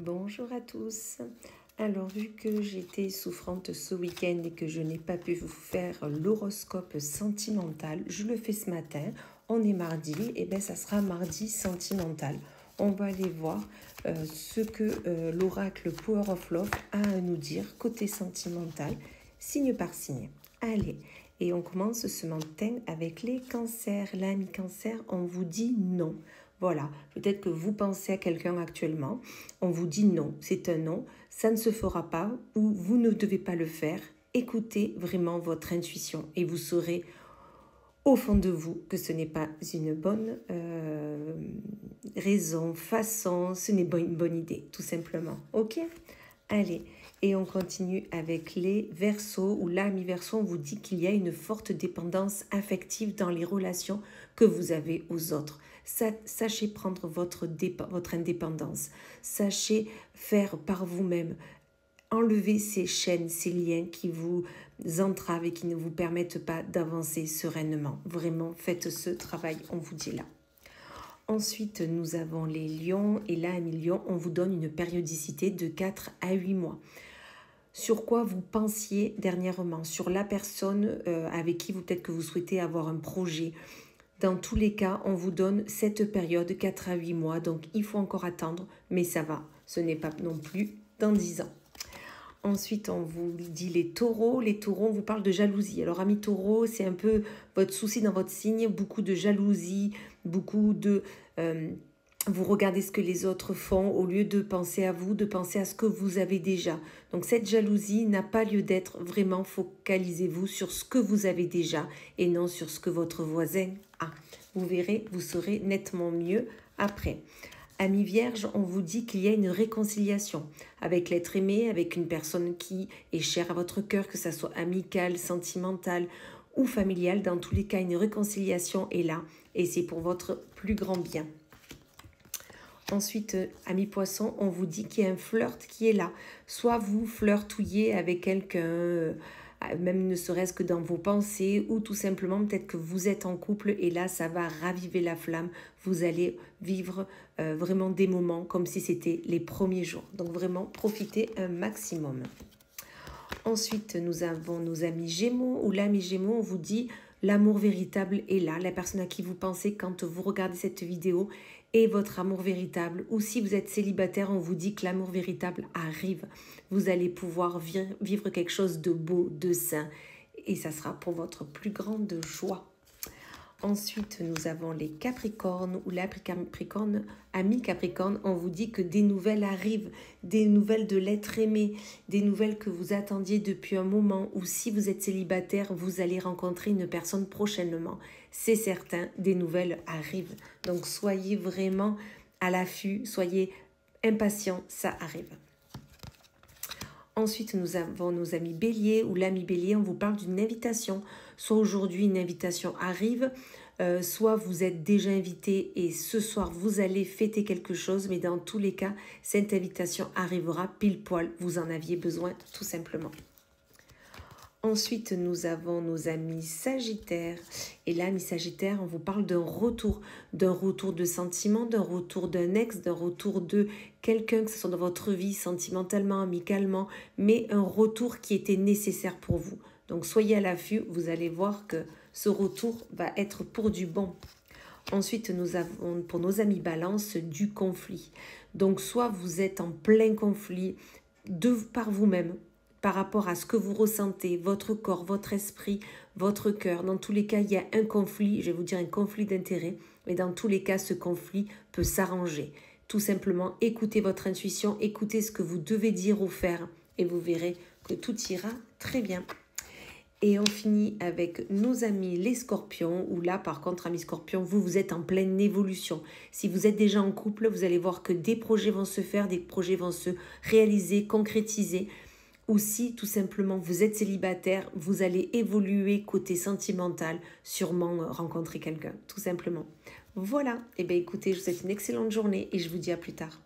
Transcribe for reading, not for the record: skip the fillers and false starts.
Bonjour à tous. Alors, vu que j'étais souffrante ce week-end et que je n'ai pas pu vous faire l'horoscope sentimental, je le fais ce matin. On est mardi, et bien ça sera mardi sentimental. On va aller voir ce que l'oracle Power of Love a à nous dire côté sentimental, signe par signe. Allez, et on commence ce matin avec les cancers. L'ami cancer, on vous dit non. Voilà, peut-être que vous pensez à quelqu'un actuellement, on vous dit non, c'est un non, ça ne se fera pas ou vous ne devez pas le faire. Écoutez vraiment votre intuition et vous saurez au fond de vous que ce n'est pas une bonne raison, façon, ce n'est pas une bonne idée, tout simplement. Ok? Allez, et on continue avec les Verseaux, où l'ami Verseau, on vous dit qu'il y a une forte dépendance affective dans les relations que vous avez aux autres. Sachez prendre votre indépendance, sachez faire par vous-même, enlever ces chaînes, ces liens qui vous entravent et qui ne vous permettent pas d'avancer sereinement. Vraiment, faites ce travail, on vous dit là. Ensuite, nous avons les lions, et là, les lions, on vous donne une périodicité de 4 à 8 mois. Sur quoi vous pensiez dernièrement, sur la personne avec qui peut-être que vous souhaitez avoir un projet. Dans tous les cas, on vous donne cette période, 4 à 8 mois, donc il faut encore attendre, mais ça va, ce n'est pas non plus dans 10 ans. Ensuite, on vous dit les taureaux. Les taureaux, on vous parle de jalousie. Alors, amis taureaux, c'est un peu votre souci dans votre signe. Beaucoup de jalousie, beaucoup de... vous regardez ce que les autres font au lieu de penser à vous, de penser à ce que vous avez déjà. Donc, cette jalousie n'a pas lieu d'être. Vraiment, focalisez-vous sur ce que vous avez déjà et non sur ce que votre voisin a. Vous verrez, vous saurez nettement mieux après. Amis vierges, on vous dit qu'il y a une réconciliation avec l'être aimé, avec une personne qui est chère à votre cœur, que ça soit amicale, sentimentale ou familiale. Dans tous les cas, une réconciliation est là et c'est pour votre plus grand bien. Ensuite, amis poissons, on vous dit qu'il y a un flirt qui est là. Soit vous flirtouillez avec quelqu'un, même ne serait-ce que dans vos pensées, ou tout simplement peut-être que vous êtes en couple et là ça va raviver la flamme, vous allez vivre vraiment des moments comme si c'était les premiers jours, donc vraiment profitez un maximum. Ensuite nous avons nos amis Gémeaux, où l'ami Gémeaux, on vous dit l'amour véritable est là, la personne à qui vous pensez quand vous regardez cette vidéo est votre amour véritable, ou si vous êtes célibataire, on vous dit que l'amour véritable arrive. Vous allez pouvoir vivre quelque chose de beau, de sain, et ça sera pour votre plus grande joie. Ensuite, nous avons les Capricornes, ou la Capricorne, amis Capricorne, on vous dit que des nouvelles arrivent, des nouvelles de l'être aimé, des nouvelles que vous attendiez depuis un moment, ou si vous êtes célibataire, vous allez rencontrer une personne prochainement. C'est certain, des nouvelles arrivent. Donc, soyez vraiment à l'affût, soyez impatients, ça arrive. Ensuite, nous avons nos amis Bélier, ou l'ami Bélier, on vous parle d'une invitation. Soit aujourd'hui, une invitation arrive, soit vous êtes déjà invité et ce soir, vous allez fêter quelque chose. Mais dans tous les cas, cette invitation arrivera pile poil. Vous en aviez besoin, tout simplement. Ensuite, nous avons nos amis Sagittaires. Et là, amis Sagittaires, on vous parle d'un retour de sentiment, d'un retour d'un ex, d'un retour de quelqu'un, que ce soit dans votre vie, sentimentalement, amicalement, mais un retour qui était nécessaire pour vous. Donc, soyez à l'affût, vous allez voir que ce retour va être pour du bon. Ensuite, nous avons pour nos amis Balance du conflit. Donc, soit vous êtes en plein conflit par vous-même, par rapport à ce que vous ressentez, votre corps, votre esprit, votre cœur. Dans tous les cas, il y a un conflit, je vais vous dire un conflit d'intérêts, mais dans tous les cas, ce conflit peut s'arranger. Tout simplement, écoutez votre intuition, écoutez ce que vous devez dire ou faire, et vous verrez que tout ira très bien. Et on finit avec nos amis les scorpions, où là, par contre, amis scorpions, vous êtes en pleine évolution. Si vous êtes déjà en couple, vous allez voir que des projets vont se faire, des projets vont se réaliser, concrétiser. Ou si tout simplement vous êtes célibataire, vous allez évoluer côté sentimental, sûrement rencontrer quelqu'un, tout simplement. Voilà, et bien écoutez, je vous souhaite une excellente journée et je vous dis à plus tard.